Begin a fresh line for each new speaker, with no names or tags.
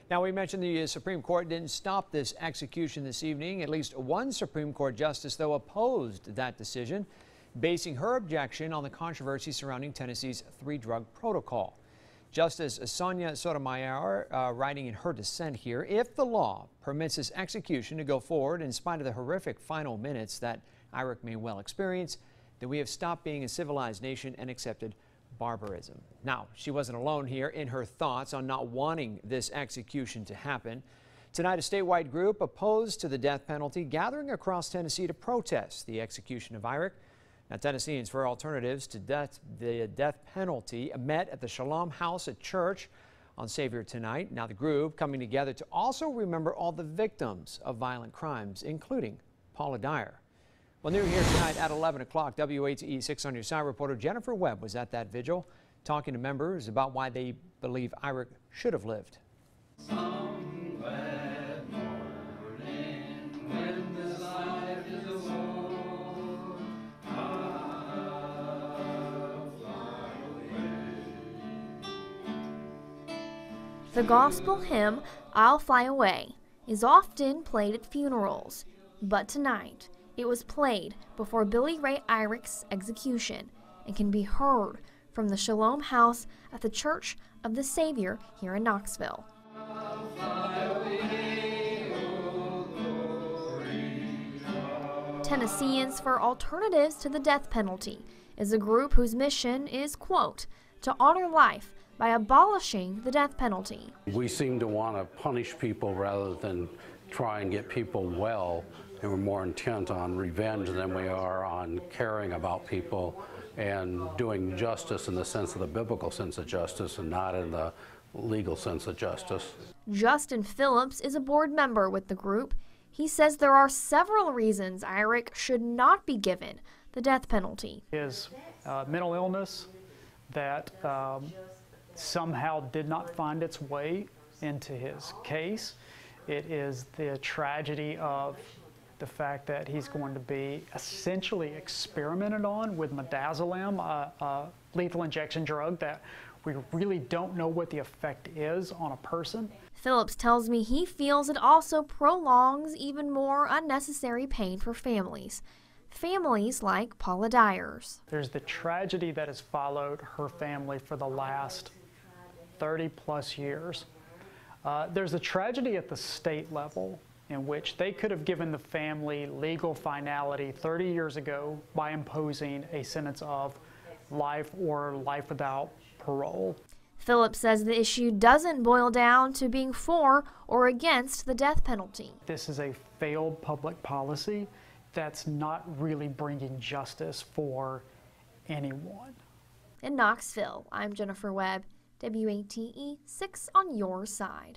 Now, we mentioned the Supreme Court didn't stop this execution this evening. At least one Supreme Court justice, though, opposed that decision, basing her objection on the controversy surrounding Tennessee's three-drug protocol. Justice Sonia Sotomayor writing in her dissent here, if the law permits this execution to go forward in spite of the horrific final minutes that Irick may well experience, then we have stopped being a civilized nation and accepted barbarism. Now, she wasn't alone here in her thoughts on not wanting this execution to happen. Tonight, a statewide group opposed to the death penalty gathering across Tennessee to protest the execution of Irick. Now, Tennesseans for Alternatives to the death penalty met at the Shalom House at church on Savior tonight. Now, the group coming together to also remember all the victims of violent crimes, including Paula Dyer. Well, new here tonight at 11 o'clock, WATE 6 on your side reporter Jennifer Webb was at that vigil talking to members about why they believe Irick should have lived.
The gospel hymn, I'll Fly Away, is often played at funerals, but tonight it was played before Billy Ray Irick's execution and can be heard from the Shalom House at the Church of the Savior here in Knoxville. Tennesseans for Alternatives to the Death Penalty is a group whose mission is, quote, to honor life by abolishing the death penalty.
We seem to want to punish people rather than try and get people well, and we're more intent on revenge than we are on caring about people and doing justice in the sense of the biblical sense of justice and not in the legal sense of justice.
Justin Phillips is a board member with the group. He says there are several reasons Irick should not be given the death penalty.
His mental illness that somehow did not find its way into his case. It is the tragedy of the fact that he's going to be essentially experimented on with midazolam, a lethal injection drug that we really don't know what the effect is on a person.
Phillips tells me he feels it also prolongs even more unnecessary pain for families. Families like Paula Dyer's.
There's the tragedy that has followed her family for the last 30 plus years. There's a tragedy at the state level in which they could have given the family legal finality 30 years ago by imposing a sentence of life or life without parole.
Phillips says the issue doesn't boil down to being for or against the death penalty.
This is a failed public policy that's not really bringing justice for anyone.
In Knoxville, I'm Jennifer Webb, WATE 6 on your side.